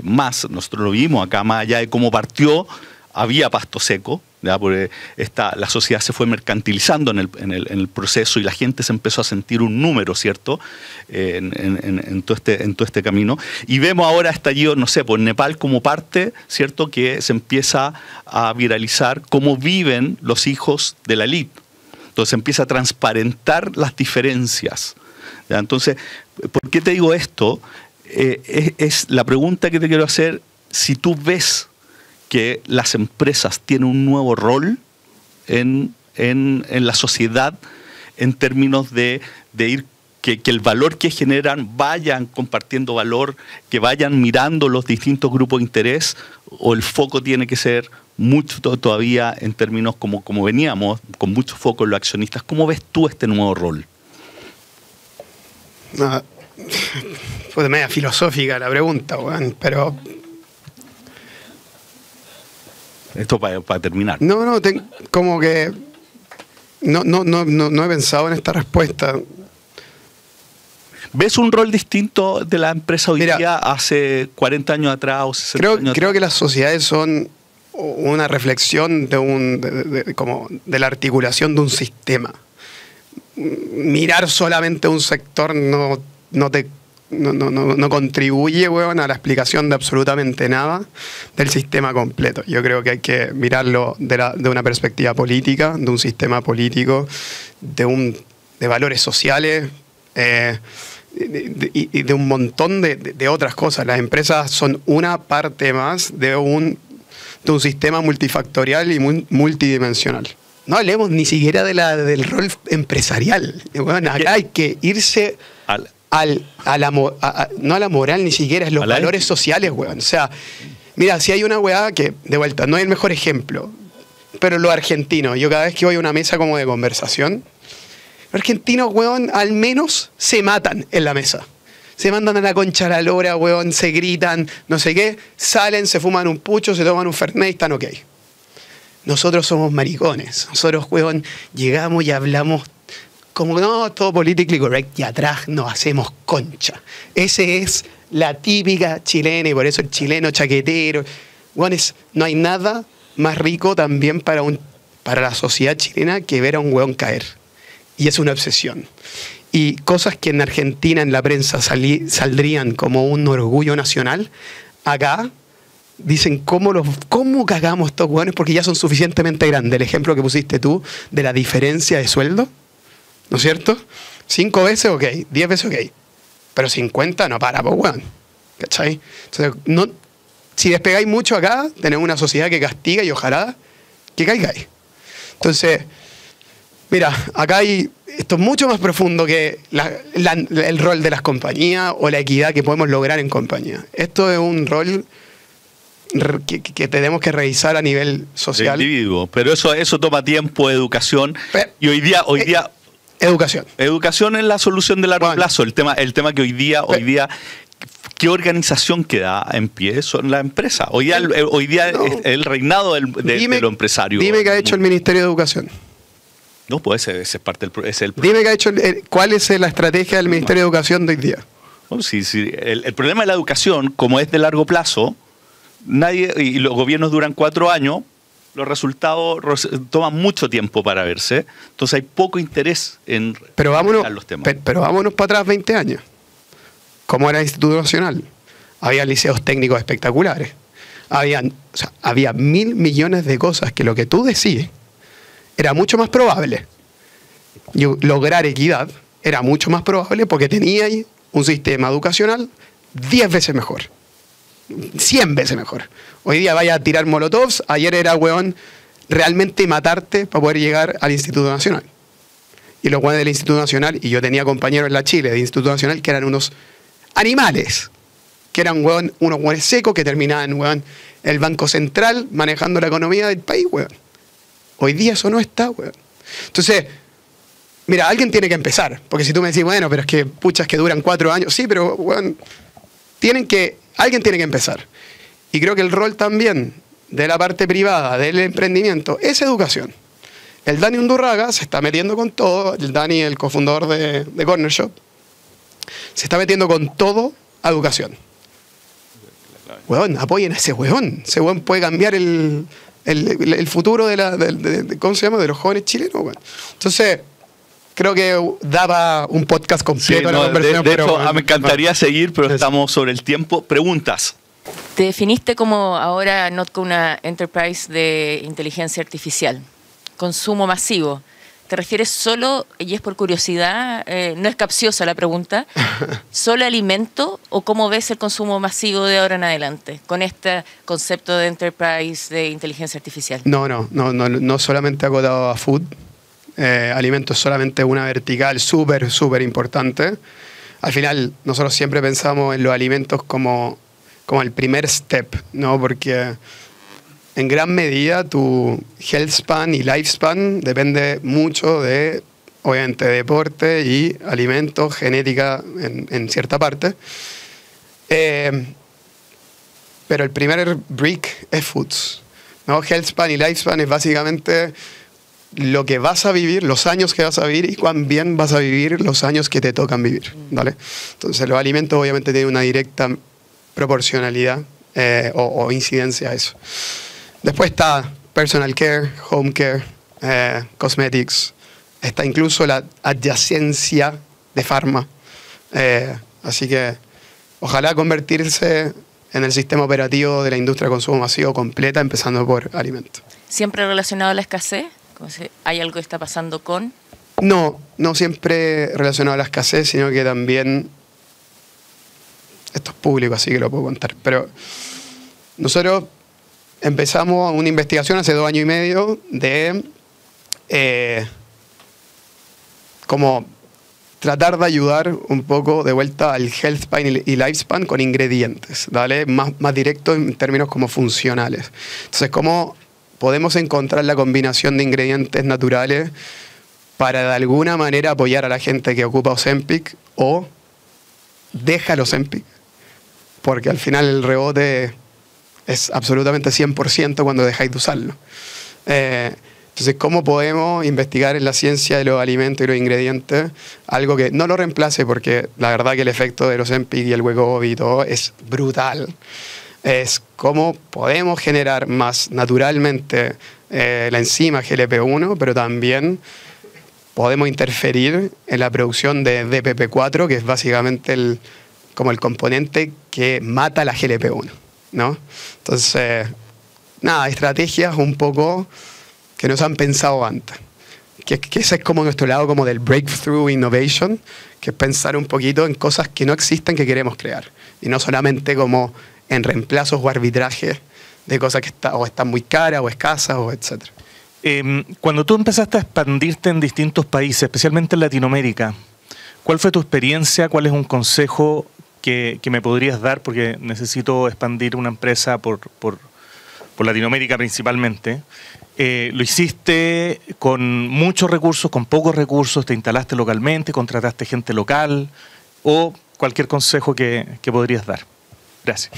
más, nosotros lo vimos acá, más allá de cómo partió, había pasto seco, ¿ya? Porque la sociedad se fue mercantilizando en el proceso y la gente se empezó a sentir un número, ¿cierto? En todo este camino. Y vemos ahora estallido, no sé, por Nepal como parte, ¿cierto? Que se empieza a viralizar cómo viven los hijos de la élite. Entonces empieza a transparentar las diferencias, ¿ya? Entonces, ¿por qué te digo esto? Es la pregunta que te quiero hacer: si tú ves que las empresas tienen un nuevo rol en la sociedad en términos de ir, que el valor que generan vayan compartiendo valor, que vayan mirando los distintos grupos de interés, o el foco tiene que ser mucho todavía en términos como veníamos, con mucho foco en los accionistas. ¿Cómo ves tú este nuevo rol? Fue media filosófica la pregunta, weón, pero... Esto para terminar. Como que no he pensado en esta respuesta. ¿Ves un rol distinto de la empresa hoy día hace 40 años atrás o 60 años atrás? Creo que las sociedades son una reflexión de la articulación de un sistema. Mirar solamente un sector no contribuye, weón, a la explicación de absolutamente nada del sistema completo. Yo creo que hay que mirarlo de una perspectiva política, de un sistema político, de valores sociales y de un montón de otras cosas. Las empresas son una parte más de un sistema multifactorial y multidimensional. No hablemos ni siquiera del rol empresarial. Bueno, acá hay que irse... no a la moral ni siquiera, es los valores sociales, weón. O sea, mira, si hay una weá que, de vuelta, no es el mejor ejemplo, pero los argentinos, yo cada vez que voy a una mesa como de conversación, los argentinos, weón, al menos se matan en la mesa. Se mandan a la concha a la lora, weón, se gritan, no sé qué, salen, se fuman un pucho, se toman un fernet y están ok. Nosotros somos maricones. Nosotros, weón, llegamos y hablamos como no, todo politically correct, y atrás nos hacemos concha. Ese es la típica chilena, y por eso el chileno chaquetero. Bueno, no hay nada más rico también para la sociedad chilena que ver a un hueón caer. Y es una obsesión. Y cosas que en Argentina en la prensa saldrían como un orgullo nacional, acá dicen cómo cagamos estos hueones porque ya son suficientemente grandes. El ejemplo que pusiste tú de la diferencia de sueldo, ¿no es cierto? 5 veces, ok. 10 veces, ok. Pero 50 no para, pues, weón. ¿Cachai? Entonces, si despegáis mucho acá, tenemos una sociedad que castiga y ojalá que caigáis. Entonces, mira, acá esto es mucho más profundo que el rol de las compañías o la equidad que podemos lograr en compañía. Esto es un rol que tenemos que revisar a nivel social. De individuo. Pero eso toma tiempo, educación. Y hoy día educación. Educación es la solución de largo plazo. El tema que hoy día, ¿qué organización queda en pie? Son las empresas. Hoy día es el reinado de lo empresario. Dime qué ha hecho el Ministerio de Educación. No, pues ese es parte del Dime qué ha hecho cuál es la estrategia del Ministerio de Educación de hoy día. No, sí, el problema de la educación, como es de largo plazo, y los gobiernos duran 4 años, los resultados toman mucho tiempo para verse, entonces hay poco interés en los temas. Pero vámonos para atrás 20 años. ¿Cómo era el Instituto Nacional? Había liceos técnicos espectaculares. Había 1.000 millones de cosas que lo que tú decís era mucho más probable. Lograr equidad era mucho más probable porque tenías un sistema educacional 10 veces mejor. 100 veces mejor. Hoy día vaya a tirar molotovs, ayer era, weón, realmente matarte para poder llegar al Instituto Nacional. Y los weones del Instituto Nacional, y yo tenía compañeros en la Chile del Instituto Nacional que eran unos animales, que eran, weón, unos weones secos que terminaban, weón, el Banco Central manejando la economía del país, weón. Hoy día eso no está, weón. Entonces, mira, alguien tiene que empezar, porque si tú me decís, bueno, pero es que puchas que duran 4 años, sí, pero, weón, alguien tiene que empezar. Y creo que el rol también de la parte privada, del emprendimiento, es educación. El Dani Undurraga se está metiendo con todo, el Dani, el cofundador de Corner Shop, se está metiendo con todo a educación. Weón, apoyen a ese weón. Ese weón puede cambiar el futuro ¿cómo se llama? De los jóvenes chilenos, weón. Entonces, creo que daba un podcast completo. Sí, de hecho, me encantaría seguir, pero estamos sobre el tiempo. Preguntas. Te definiste como ahora Notco una enterprise de inteligencia artificial, consumo masivo. ¿Te refieres solo, y es por curiosidad, no es capciosa la pregunta, solo alimento o cómo ves el consumo masivo de ahora en adelante con este concepto de enterprise de inteligencia artificial? No solamente acotado a food. Alimento es solamente una vertical súper, súper importante. Al final, nosotros siempre pensamos en los alimentos como el primer step, ¿no? Porque en gran medida tu health span y lifespan depende mucho de, obviamente, deporte y alimentos, genética en cierta parte. Pero el primer brick es foods, ¿no? Health span y lifespan es básicamente lo que vas a vivir, los años que vas a vivir y cuán bien vas a vivir los años que te tocan vivir, ¿vale? Entonces los alimentos obviamente tienen una directa proporcionalidad o incidencia a eso. Después está personal care, home care, cosmetics, está incluso la adyacencia de pharma. Así que ojalá convertirse en el sistema operativo de la industria de consumo masivo completa, empezando por alimentos. ¿Siempre relacionado a la escasez? ¿Hay algo que está pasando con? No siempre relacionado a la escasez, sino que también, esto es público, así que lo puedo contar, pero nosotros empezamos una investigación hace 2 años y medio de cómo tratar de ayudar un poco de vuelta al health span y lifespan con ingredientes, ¿vale? Más directo en términos como funcionales. Entonces, ¿cómo podemos encontrar la combinación de ingredientes naturales para de alguna manera apoyar a la gente que ocupa Ozempic o deja el Ozempic? Porque al final el rebote es absolutamente 100% cuando dejáis de usarlo. Entonces, ¿cómo podemos investigar en la ciencia de los alimentos y los ingredientes algo que no lo reemplace? Porque la verdad que el efecto de los Ozempic y el Wegovy y todo es brutal. Es cómo podemos generar más naturalmente la enzima GLP-1, pero también podemos interferir en la producción de DPP-4, que es básicamente como el componente que mata la GLP-1, ¿no? Entonces, nada, estrategias un poco que no se han pensado antes. Que ese es como nuestro lado como del breakthrough innovation, que es pensar un poquito en cosas que no existen que queremos crear. Y no solamente como en reemplazos o arbitrajes de cosas que están muy caras o escasas o etcétera. Cuando tú empezaste a expandirte en distintos países, especialmente en Latinoamérica, ¿cuál fue tu experiencia? ¿Cuál es un consejo que me podrías dar? Porque necesito expandir una empresa por Latinoamérica principalmente. Lo hiciste con muchos recursos, con pocos recursos, te instalaste localmente, contrataste gente local, o cualquier consejo que podrías dar. Gracias.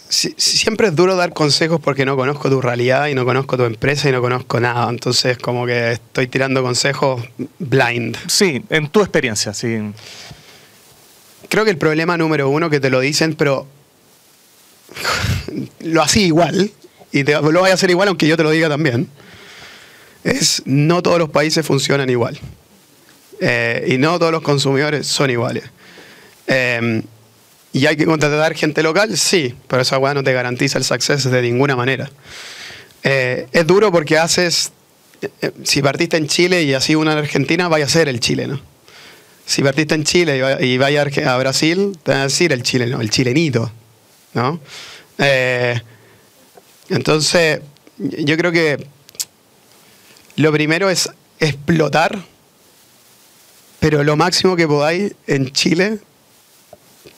Siempre es duro dar consejos porque no conozco tu realidad y no conozco tu empresa y no conozco nada. Entonces, como que estoy tirando consejos blind. Sí, en tu experiencia, sí. Creo que el problema número uno que te lo dicen, pero lo hacía igual, y lo voy a hacer igual aunque yo te lo diga también, es no todos los países funcionan igual. Y no todos los consumidores son iguales. ¿Y hay que contratar gente local? Sí, pero esa weá no te garantiza el success de ninguna manera. Es duro porque si partiste en Chile y así una en Argentina, vaya a ser el chileno. Si partiste en Chile y vaya a Brasil, te van a decir el chileno, el chilenito, ¿no? Entonces, yo creo que lo primero es explotar, pero lo máximo que podáis en Chile,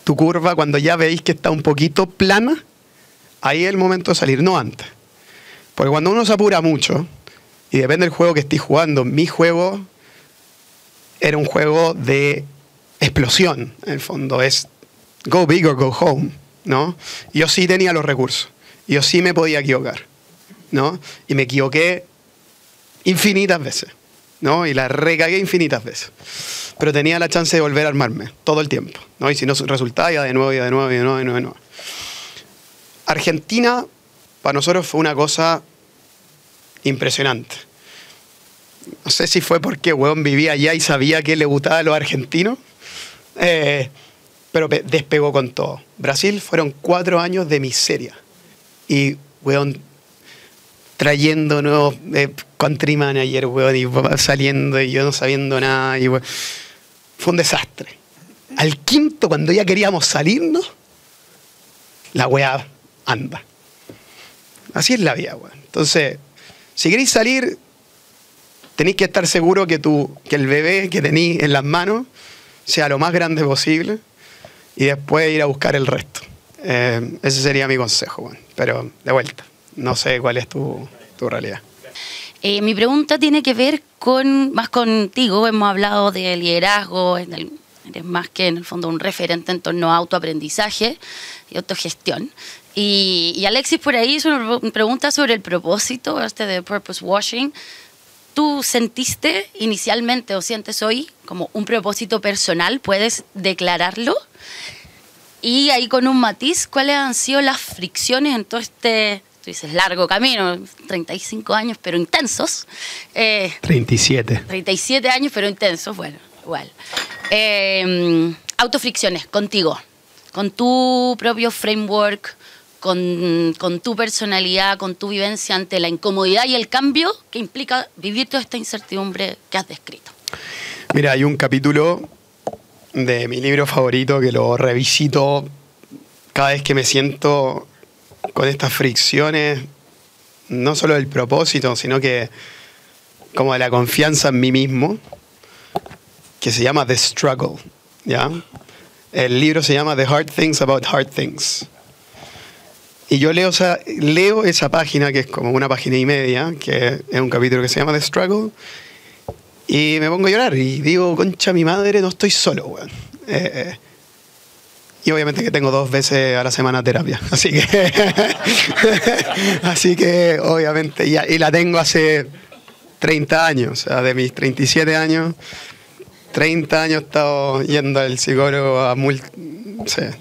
tu curva, cuando ya veis que está un poquito plana, ahí es el momento de salir, no antes. Porque cuando uno se apura mucho, y depende del juego que estés jugando, mi juego era un juego de explosión, en el fondo, es go big or go home, ¿no? Yo sí tenía los recursos, yo sí me podía equivocar, ¿no? Y me equivoqué infinitas veces, ¿no? Y la recagué infinitas veces. Pero tenía la chance de volver a armarme todo el tiempo, ¿no? Y si no resultaba, ya de nuevo, ya de nuevo, y de nuevo, y de nuevo, y de nuevo. Argentina, para nosotros fue una cosa impresionante. No sé si fue porque, weón, vivía allá y sabía que le gustaba a los argentinos, pero despegó con todo. Brasil fueron 4 años de miseria. Y, weón, trayendo nuevos country manager, weón, y saliendo y yo no sabiendo nada. Y, weón, fue un desastre. Al quinto, cuando ya queríamos salirnos, la weá anda. Así es la vida, weón. Entonces, si queréis salir, tenéis que estar seguro que el bebé que tenéis en las manos sea lo más grande posible y después ir a buscar el resto. Ese sería mi consejo, weón. Pero, de vuelta, no sé cuál es tu realidad. Mi pregunta tiene que ver más contigo. Hemos hablado de liderazgo, eres más que en el fondo un referente en torno a autoaprendizaje y autogestión. Y Alexis por ahí hizo una pregunta sobre el propósito, de purpose washing. ¿Tú sentiste inicialmente o sientes hoy como un propósito personal? ¿Puedes declararlo? Y ahí con un matiz, ¿cuáles han sido las fricciones en todo este... Tú dices largo camino, 35 años, pero intensos. 37. 37 años, pero intensos, bueno, igual. Autofricciones contigo, con tu propio framework, con tu personalidad, con tu vivencia ante la incomodidad y el cambio que implica vivir toda esta incertidumbre que has descrito. Mira, hay un capítulo de mi libro favorito que lo revisito cada vez que me siento con estas fricciones, no solo del propósito, sino que como de la confianza en mí mismo, que se llama The Struggle, ¿ya? El libro se llama The Hard Things About Hard Things. Y yo leo esa página, que es como una página y media, que es un capítulo que se llama The Struggle, y me pongo a llorar y digo, concha mi madre, no estoy solo, weón. Y obviamente que tengo 2 veces a la semana terapia. Así que obviamente, y la tengo hace 30 años. O sea, de mis 37 años, 30 años he estado yendo al psicólogo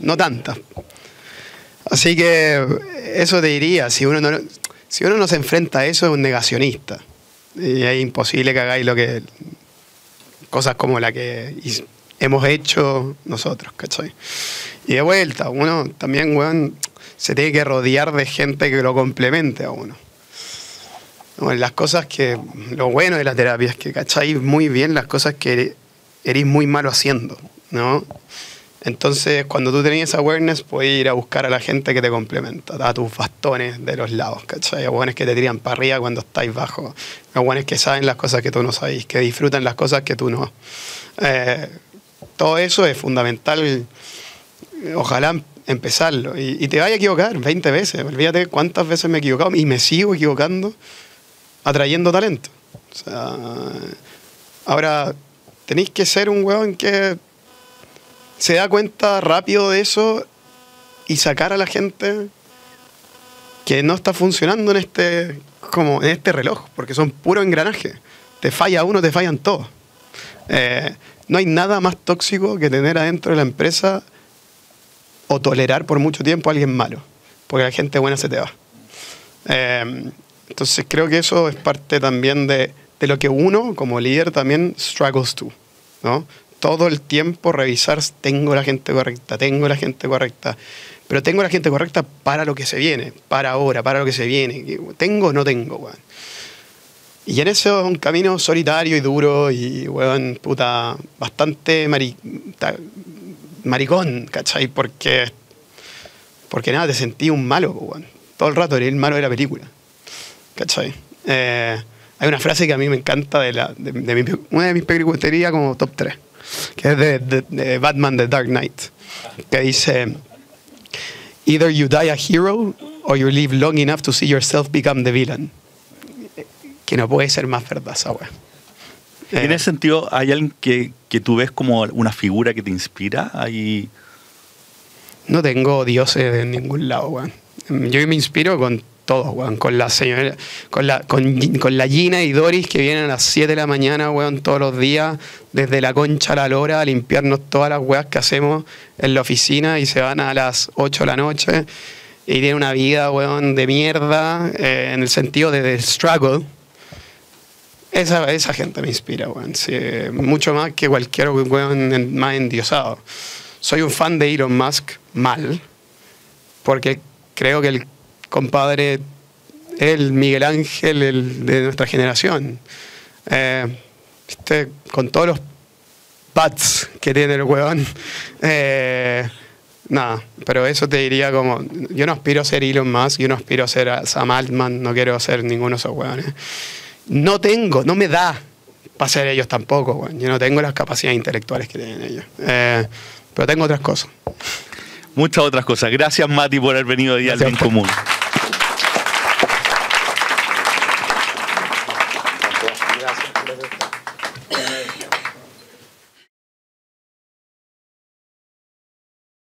no tantas. Así que eso te diría, si uno no se enfrenta a eso, es un negacionista. Y es imposible que hagáis cosas como la que hemos hecho nosotros, ¿cachai? Y de vuelta, uno también, weón, se tiene que rodear de gente que lo complemente a uno. Bueno, lo bueno de la terapia es que cacháis muy bien las cosas que eres muy malo haciendo, ¿no? Entonces, cuando tú tenés esa awareness, puedes ir a buscar a la gente que te complementa, a tus bastones de los lados, ¿cachai? A buenos que te tiran para arriba cuando estáis bajo, a buenos que saben las cosas que tú no sabéis, que disfrutan las cosas que tú no. Todo eso es fundamental, ojalá empezarlo. Y te vayas a equivocar 20 veces, olvídate cuántas veces me he equivocado y me sigo equivocando atrayendo talento. O sea, ahora, tenéis que ser un huevón que se da cuenta rápido de eso y sacar a la gente que no está funcionando en este reloj, porque son puro engranaje. Te falla uno, te fallan todos. No hay nada más tóxico que tener adentro de la empresa o tolerar por mucho tiempo a alguien malo, porque la gente buena se te va. Entonces creo que eso es parte también de lo que uno como líder también struggles to, ¿no? Todo el tiempo revisar, tengo la gente correcta, pero tengo la gente correcta para lo que se viene, para ahora, para lo que se viene. ¿Tengo o no tengo, weón? Y en eso es un camino solitario y duro y, weón, puta, bastante maricón, ¿cachai? Porque nada, te sentí un malo, weón. Todo el rato eres el malo de la película, ¿cachai? Hay una frase que a mí me encanta una de mis películas como top 3, que es de Batman The Dark Knight, que dice: Either you die a hero or you live long enough to see yourself become the villain. Que no puede ser más verdad esa weá. En ese sentido, ¿hay alguien que tú ves como una figura que te inspira? No tengo dioses en ningún lado, weón. Yo me inspiro con todos, weón. Con la señora, con la Gina y Doris, que vienen a las 7 de la mañana, weón, todos los días, desde la concha a la lora, a limpiarnos todas las weas que hacemos en la oficina y se van a las 8 de la noche y tienen una vida, weón, de mierda, en el sentido de struggle. Esa gente me inspira, weón. Sí, mucho más que cualquier weón más endiosado. Soy un fan de Elon Musk, mal, porque creo que el compadre es el Miguel Ángel de nuestra generación. Con todos los bats que tiene el weón. Nada, pero eso te diría como... Yo no aspiro a ser Elon Musk, yo no aspiro a ser Sam Altman, no quiero ser ninguno de esos weones. No me da para ser ellos tampoco, weón. Yo no tengo las capacidades intelectuales que tienen ellos. Pero tengo otras cosas. Muchas otras cosas. Gracias, Mati, por haber venido hoy al Bien Común. Gracias.